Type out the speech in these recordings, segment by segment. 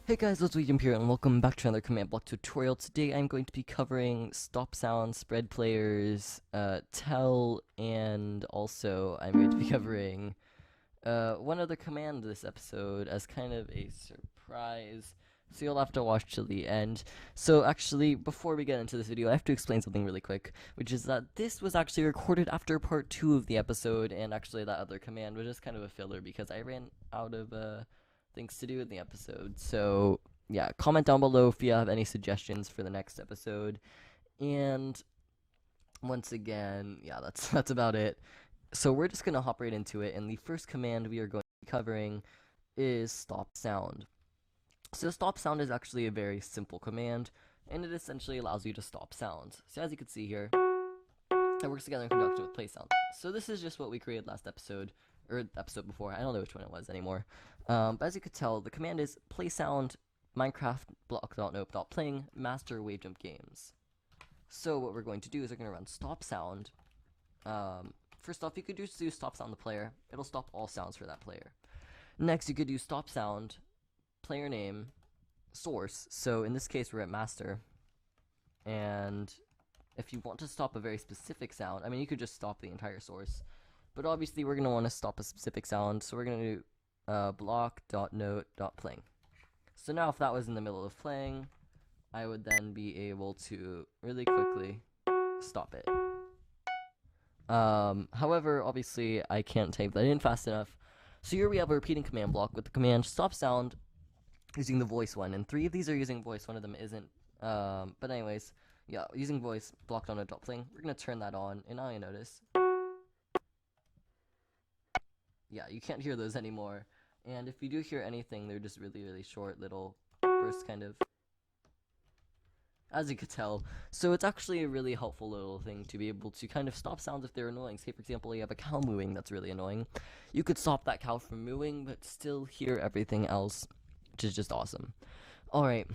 Hey guys, it's Wavejump here, and welcome back to another command block tutorial. Today I'm going to be covering Stopsound, Spreadplayers, tell, and also I'm going to be covering one other command this episode as kind of a surprise. So you'll have to watch till the end. So actually, before we get into this video, I have to explain something really quick, which is that this was actually recorded after part 2 of the episode, and actually that other command was just kind of a filler because I ran out of things to do in the episode. So yeah, comment down below if you have any suggestions for the next episode. And once again, yeah, that's about it. So we're just gonna hop right into it, and the first command we are going to be covering is stop sound. So stop sound is actually a very simple command, and it essentially allows you to stop sounds. So as you can see here, it works together in conjunction with play sound. So this is just what we created last episode, or episode before. I don't know which one it was anymore. But as you could tell, the command is play sound Minecraft block.nope.playing master Wavejump games. So what we're going to do is we're going to run stop sound. First off, you could just do stop sound the player. It'll stop all sounds for that player. Next, you could do stop sound player name source. So in this case, we're at master. And if you want to stop a very specific sound, I mean, you could just stop the entire source. But obviously, we're going to want to stop a specific sound. So we're going to do block.note.playing. So now if that was in the middle of playing, I would then be able to really quickly stop it. However, obviously, I can't type that in fast enough. So here we have a repeating command block with the command stop sound using the voice one. And 3 of these are using voice, one of them isn't. But anyways, yeah, using voice, block.note.playing. We're going to turn that on, and now you notice. Yeah, you can't hear those anymore. And if you do hear anything, they're just really, really short little bursts, kind of. As you could tell. So it's actually a really helpful little thing to be able to kind of stop sounds if they're annoying. Say, for example, you have a cow mooing that's really annoying. You could stop that cow from mooing, but still hear everything else, which is just awesome. Alright.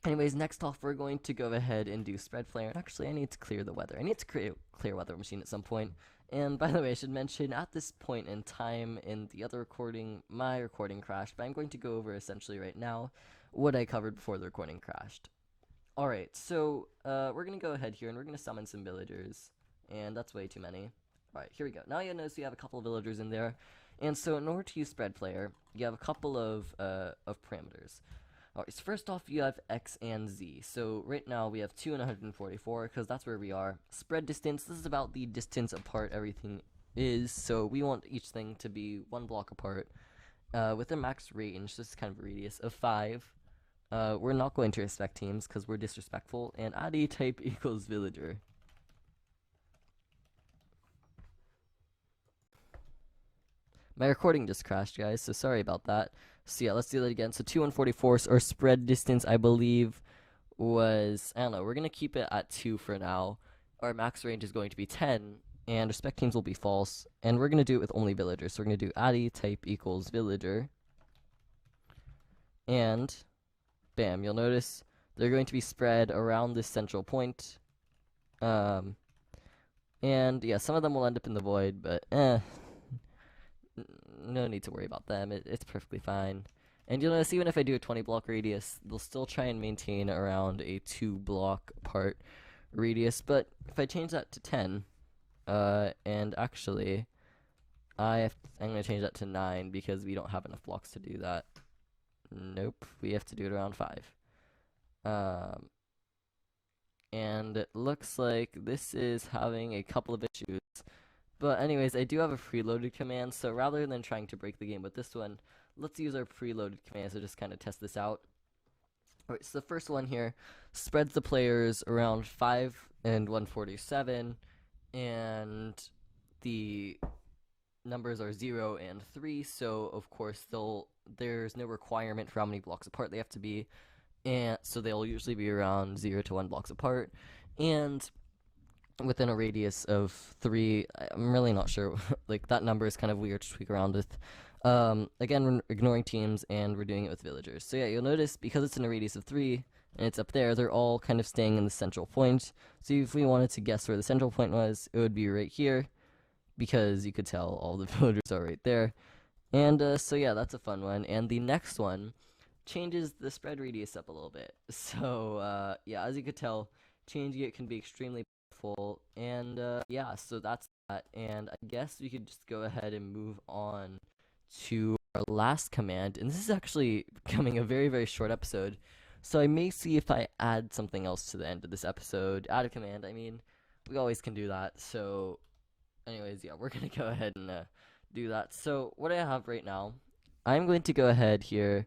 Anyways, next off, we're going to go ahead and do Spreadplayer. Actually, I need to clear the weather. I need to create a clear weather machine at some point. And by the way, I should mention, at this point in time in the other recording, my recording crashed, but I'm going to go over essentially right now what I covered before the recording crashed. Alright, so we're going to go ahead here and we're going to summon some villagers, and that's way too many. Alright, here we go. Now you notice you have a couple of villagers in there, and so in order to use Spreadplayer, you have a couple of parameters. Alright, so first off, you have X and Z. So right now we have 2 and 144 because that's where we are. Spread distance, this is about the distance apart everything is. So we want each thing to be 1 block apart with a max range, this is kind of a radius, of 5. We're not going to respect teams because we're disrespectful. And ID type equals villager. My recording just crashed, guys, so sorry about that. So yeah, let's do that again. So 2 and 44, our spread distance, I believe, was, I don't know, we're going to keep it at 2 for now. Our max range is going to be 10, and respect teams will be false. And we're going to do it with only villagers. So we're going to do addy type equals villager. And, bam, you'll notice they're going to be spread around this central point. And, yeah, some of them will end up in the void, but, no need to worry about them. It's perfectly fine. And you'll notice even if I do a 20 block radius, they'll still try and maintain around a 2 block apart radius. But if I change that to 10, and actually, I'm going to change that to 9 because we don't have enough blocks to do that. Nope, we have to do it around 5. And it looks like this is having a couple of issues. But anyways, I do have a preloaded command, so rather than trying to break the game with this one, let's use our preloaded command to just kind of test this out. Alright, so the first one here spreads the players around 5 and 147, and the numbers are 0 and 3, so of course there's no requirement for how many blocks apart they have to be, and so they'll usually be around 0 to 1 blocks apart, and within a radius of 3. I'm really not sure. Like, that number is kind of weird to tweak around with. Again, we're ignoring teams, and we're doing it with villagers. So yeah, you'll notice, because it's in a radius of 3, and it's up there, they're all kind of staying in the central point. So if we wanted to guess where the central point was, it would be right here, because you could tell all the villagers are right there. And so yeah, that's a fun one. And the next one changes the spread radius up a little bit. So yeah, as you could tell, changing it can be extremely powerful. And yeah, so that's that. And I guess we could just go ahead and move on to our last command. And this is actually becoming a very, very short episode. So I may see if I add something else to the end of this episode. Add a command. I mean, we always can do that. So anyways, yeah, we're going to go ahead and do that. So what I have right now, I'm going to go ahead here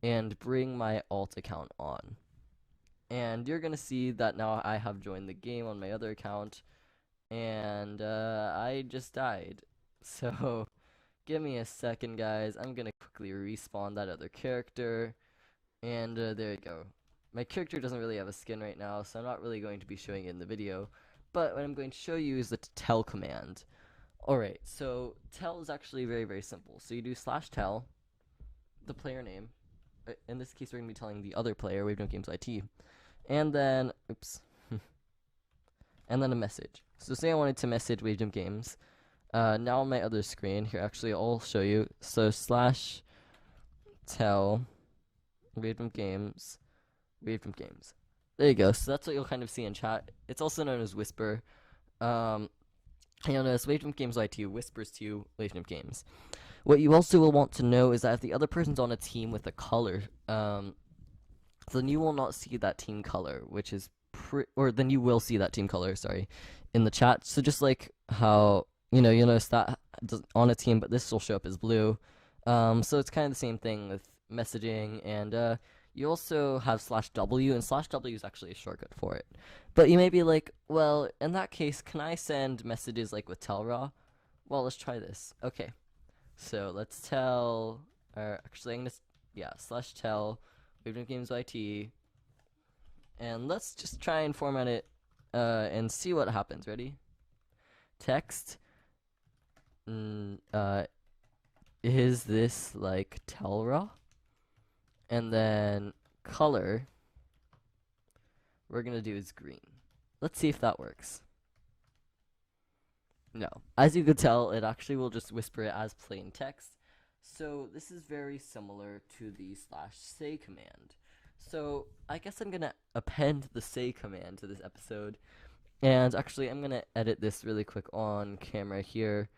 and bring my alt account on. And you're going to see that now I have joined the game on my other account. And I just died. So give me a second, guys. I'm going to quickly respawn that other character. And there you go. My character doesn't really have a skin right now, so I'm not really going to be showing it in the video. But what I'm going to show you is the tell command. Alright, so tell is actually very, very simple. So you do /tell, the player name. In this case, we're going to be telling the other player, Wavejump Games IT. And then, oops. And then a message. So say I wanted to message Wavejump Games. Now on my other screen, here actually I'll show you. So /tell Wavejump Games. Wavejump Games. There you go. So that's what you'll kind of see in chat. It's also known as Whisper. You'll notice Wavejump Games IT whispers to Wavejump Games. What you also will want to know is that if the other person's on a team with a color, then you will not see that team color, which is or then you will see that team color, sorry, in the chat. So just like how, you'll notice that on a team, but this will show up as blue. So it's kind of the same thing with messaging, and you also have /w, and /w is actually a shortcut for it. But you may be like, well, in that case, can I send messages like with tellraw? Well, let's try this. Okay, so let's tell, or actually, I'm gonna, yeah, /tell Wavejump Games IT, and let's just try and format it and see what happens. Ready? Text. Is this like tellraw? And then color, we're going to do is green. Let's see if that works. No. As you could tell, it actually will just whisper it as plain text. So this is very similar to the /say command. So I guess I'm going to append the say command to this episode. And actually, I'm going to edit this really quick on camera here.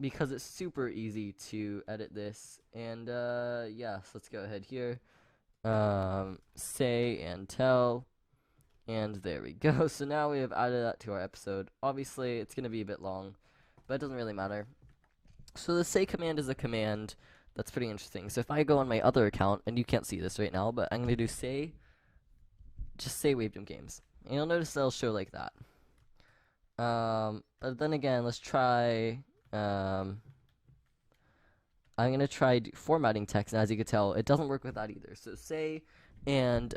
Because it's super easy to edit this. And yeah, so let's go ahead here. Say and tell. And there we go. So now we have added that to our episode. Obviously, it's going to be a bit long, but it doesn't really matter. So the say command is a command that's pretty interesting. So if I go on my other account, and you can't see this right now, but I'm going to do say, just say Wavejump Games. And you'll notice they'll show like that. But then again, let's try... I'm going to try formatting text, and as you can tell, it doesn't work with that either. So say and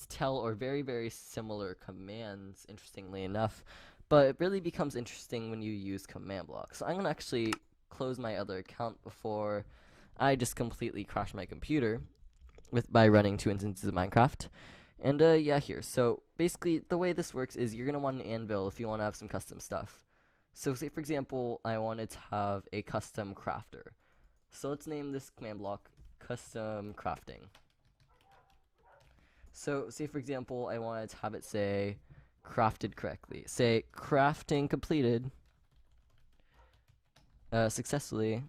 tell are very, very similar commands, interestingly enough, but it really becomes interesting when you use command blocks. So I'm going to actually close my other account before I just completely crash my computer by running 2 instances of Minecraft. And yeah, here. So basically, the way this works is you're going to want an anvil if you want to have some custom stuff. So say, for example, I wanted to have a custom crafter. So let's name this command block custom crafting. So say, for example, I wanted to have it say crafted correctly. Say crafting completed successfully.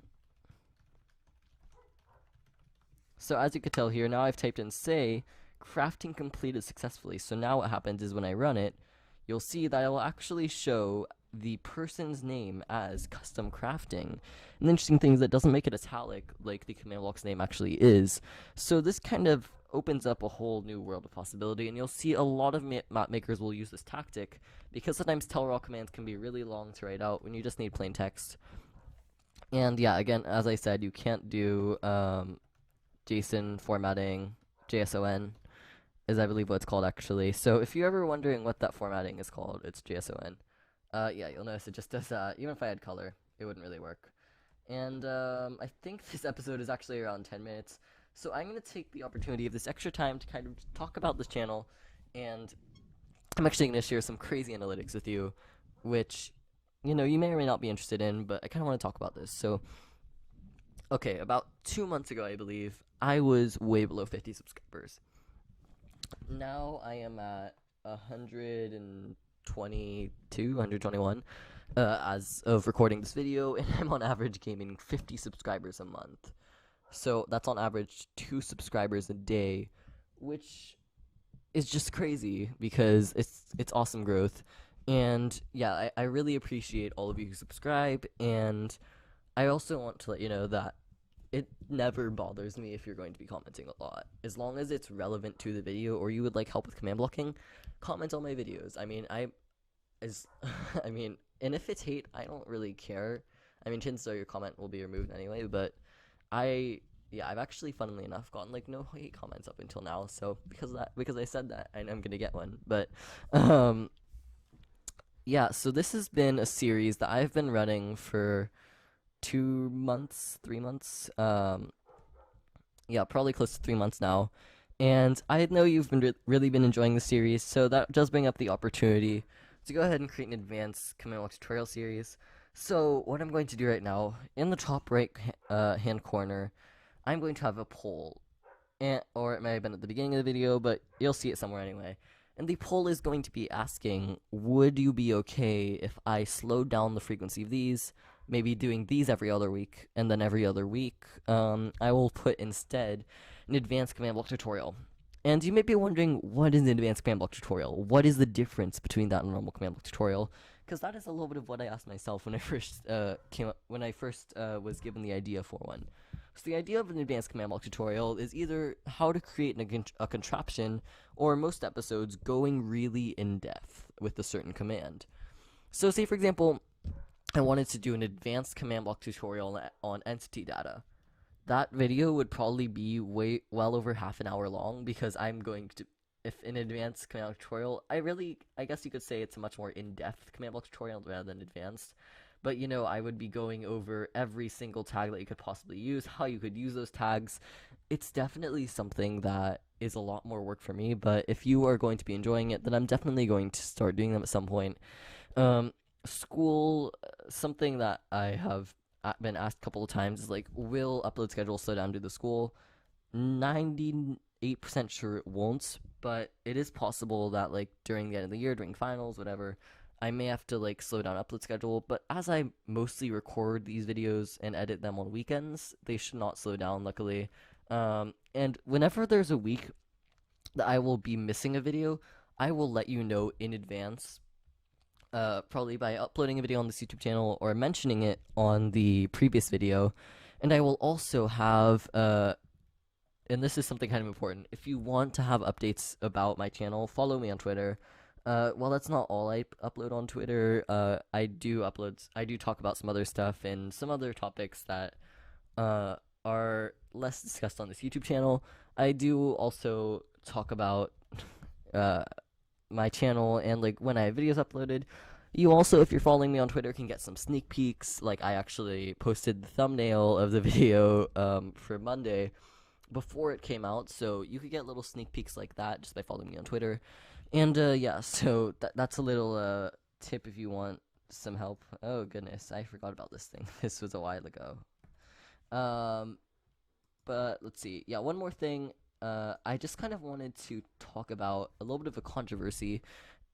So as you can tell here, now I've typed in say crafting completed successfully. So now what happens is when I run it, you'll see that it will actually show the person's name as custom crafting. And the interesting thing is that it doesn't make it italic like the command block's name actually is. So this kind of opens up a whole new world of possibility, and you'll see a lot of map makers will use this tactic because sometimes tellraw commands can be really long to write out when you just need plain text. And yeah, again, as I said, you can't do JSON formatting, JSON is I believe what it's called actually. So if you're ever wondering what that formatting is called, it's JSON. Yeah, you'll notice it just does even if I had color, it wouldn't really work. And I think this episode is actually around 10 minutes. So I'm going to take the opportunity of this extra time to kind of talk about this channel, and I'm actually going to share some crazy analytics with you, which, you may or may not be interested in, but I kind of want to talk about this. So okay, about 2 months ago, I believe, I was way below 50 subscribers. Now I am at 122, 121 as of recording this video, and I'm on average gaining 50 subscribers a month. So that's on average 2 subscribers a day, which is just crazy because it's awesome growth. And yeah, I really appreciate all of you who subscribe, and I also want to let you know that it never bothers me if you're going to be commenting a lot. As long as it's relevant to the video or you would like help with command blocking, comment on my videos. I mean, as I mean, and if it's hate, I don't really care. I mean, chances are your comment will be removed anyway, but I yeah, I've actually funnily enough gotten like no hate comments up until now. So because I said that, I'm gonna get one. But um yeah, so this has been a series that I've been running for 2 months, 3 months. Yeah, probably close to 3 months now. And I know you've been really been enjoying the series, so that does bring up the opportunity to go ahead and create an advanced command block tutorial series. So what I'm going to do right now, in the top right hand corner, I'm going to have a poll, or it may have been at the beginning of the video, but you'll see it somewhere anyway. And the poll is going to be asking, would you be okay if I slowed down the frequency of these, maybe doing these every other week, and then every other week, I will put instead an advanced command block tutorial. And you may be wondering, what is an advanced command block tutorial? What is the difference between that and a normal command block tutorial? Because that is a little bit of what I asked myself when I first was given the idea for one. So the idea of an advanced command block tutorial is either how to create a contraption, or most episodes going really in depth with a certain command. So say for example, I wanted to do an advanced command block tutorial on entity data. That video would probably be well over half an hour long, because I'm going to, if an advanced command block tutorial, I guess you could say it's a much more in-depth command block tutorial rather than advanced. But I would be going over every single tag that you could possibly use, how you could use those tags. It's definitely something that is a lot more work for me, but if you are going to be enjoying it, then I'm definitely going to start doing them at some point. School, something that I have been asked a couple of times is like, will upload schedule slow down due to school? 98% sure it won't, but it is possible that like during the end of the year, during finals, whatever, I may have to like slow down upload schedule. But as I mostly record these videos and edit them on weekends, they should not slow down, luckily. And whenever there's a week that I will be missing a video, I will let you know in advance, probably by uploading a video on this YouTube channel or mentioning it on the previous video. And I will also have, and this is something kind of important, if you want to have updates about my channel, follow me on Twitter. Well, that's not all I upload on Twitter. I do talk about some other stuff and some other topics that are less discussed on this YouTube channel. I do also talk about uh, my channel and like when I have videos uploaded. You also, if you're following me on Twitter, can get some sneak peeks. Like I actually posted the thumbnail of the video for Monday before it came out, so you could get little sneak peeks like that just by following me on Twitter. And yeah, so that's a little tip if you want some help. Oh goodness, I forgot about this thing. This was a while ago. Um, but let's see. Yeah, one more thing. I just kind of wanted to talk about a little bit of a controversy,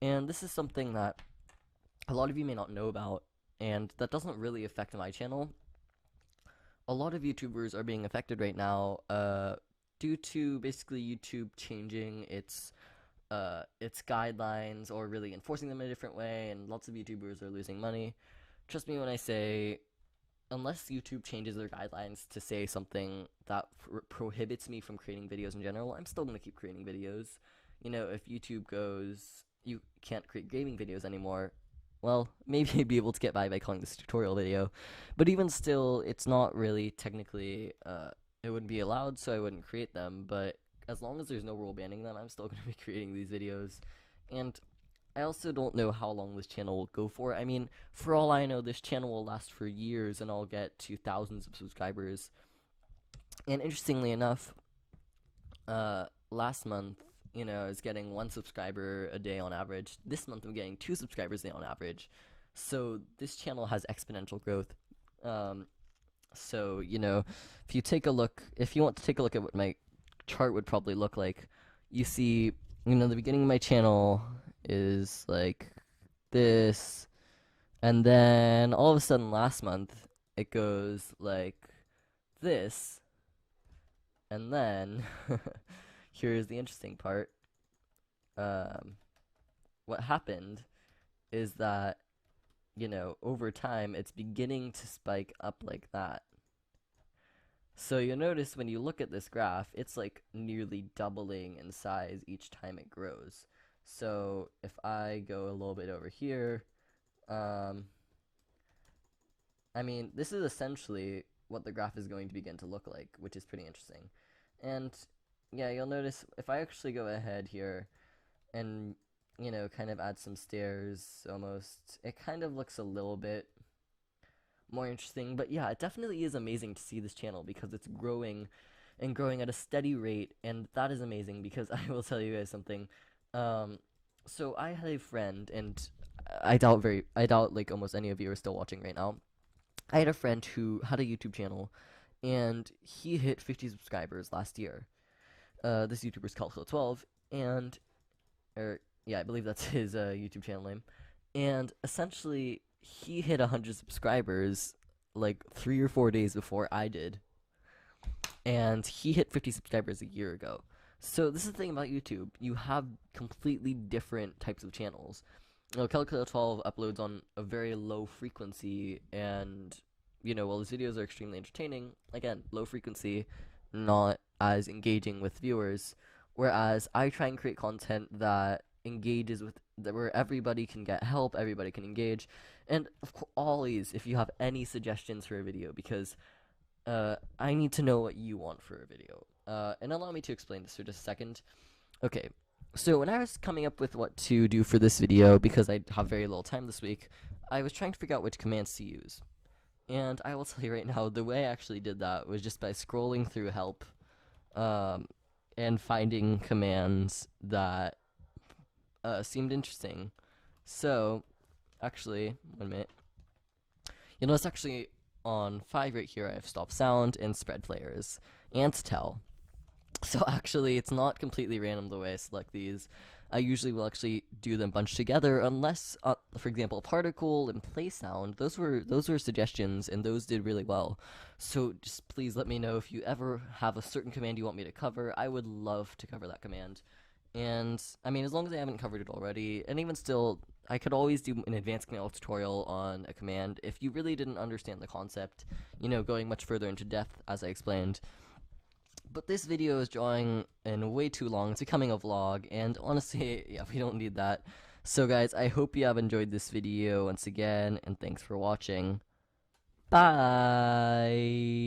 and this is something that a lot of you may not know about, and that doesn't really affect my channel. A lot of YouTubers are being affected right now, due to basically YouTube changing its guidelines, or really enforcing them in a different way, and lots of YouTubers are losing money. Trust me when I say, unless YouTube changes their guidelines to say something that prohibits me from creating videos in general, I'm still going to keep creating videos. If YouTube goes, you can't create gaming videos anymore, well, maybe I'd be able to get by calling this a tutorial video. But even still, it's not really technically, it wouldn't be allowed, so I wouldn't create them. But as long as there's no rule banning them, I'm still going to be creating these videos. And I also don't know how long this channel will go for. I mean, for all I know, this channel will last for years and I'll get to thousands of subscribers. And interestingly enough, last month, I was getting 1 subscriber a day on average. This month I'm getting 2 subscribers a day on average. So this channel has exponential growth. So, if you take a look, if you want to take a look at what my chart would probably look like, you see, the beginning of my channel is like this, and then all of a sudden last month it goes like this, and then here's the interesting part. Um, what happened is that, over time it's beginning to spike up like that. So you'll notice when you look at this graph, it's like nearly doubling in size each time it grows. So if I go a little bit over here, um, I mean, this is essentially what the graph is going to begin to look like, which is pretty interesting. And yeah, you'll notice if I actually go ahead here and, kind of add some stairs almost, it kind of looks a little bit more interesting. But yeah, it definitely is amazing to see this channel because it's growing and growing at a steady rate, and that is amazing because I will tell you guys something. Um, so I had a friend, and I doubt like almost any of you are still watching right now. I had a friend who had a YouTube channel, and he hit 50 subscribers last year. This YouTuber's Calco12, and yeah, I believe that's his YouTube channel name. And essentially, he hit 100 subscribers like 3 or 4 days before I did, and he hit 50 subscribers a year ago. So this is the thing about YouTube: you have completely different types of channels. Calculator 12 uploads on a very low frequency, and while his videos are extremely entertaining, again, low frequency, not as engaging with viewers. Whereas I try and create content that engages with where everybody can get help, everybody can engage, and of course, always if you have any suggestions for a video, because I need to know what you want for a video. And allow me to explain this for just a second. Okay, so when I was coming up with what to do for this video, because I have very little time this week, I was trying to figure out which commands to use. And I will tell you right now, the way I actually did that was just by scrolling through help, um, and finding commands that seemed interesting. So, actually, 1 minute. You'll notice actually on 5 right here, I have Stopsound and Spreadplayers, and Tell. So actually, it's not completely random the way I select these. I usually will actually do them bunched together, unless, for example, particle and play sound. Those were suggestions, and those did really well. So just please let me know if you ever have a certain command you want me to cover. I would love to cover that command. And I mean, as long as I haven't covered it already, and even still, I could always do an advanced command tutorial on a command if you really didn't understand the concept. Going much further into depth, as I explained. But this video is drawing in way too long. It's becoming a vlog, and honestly, yeah, we don't need that. So guys, I hope you have enjoyed this video once again, and thanks for watching. Bye!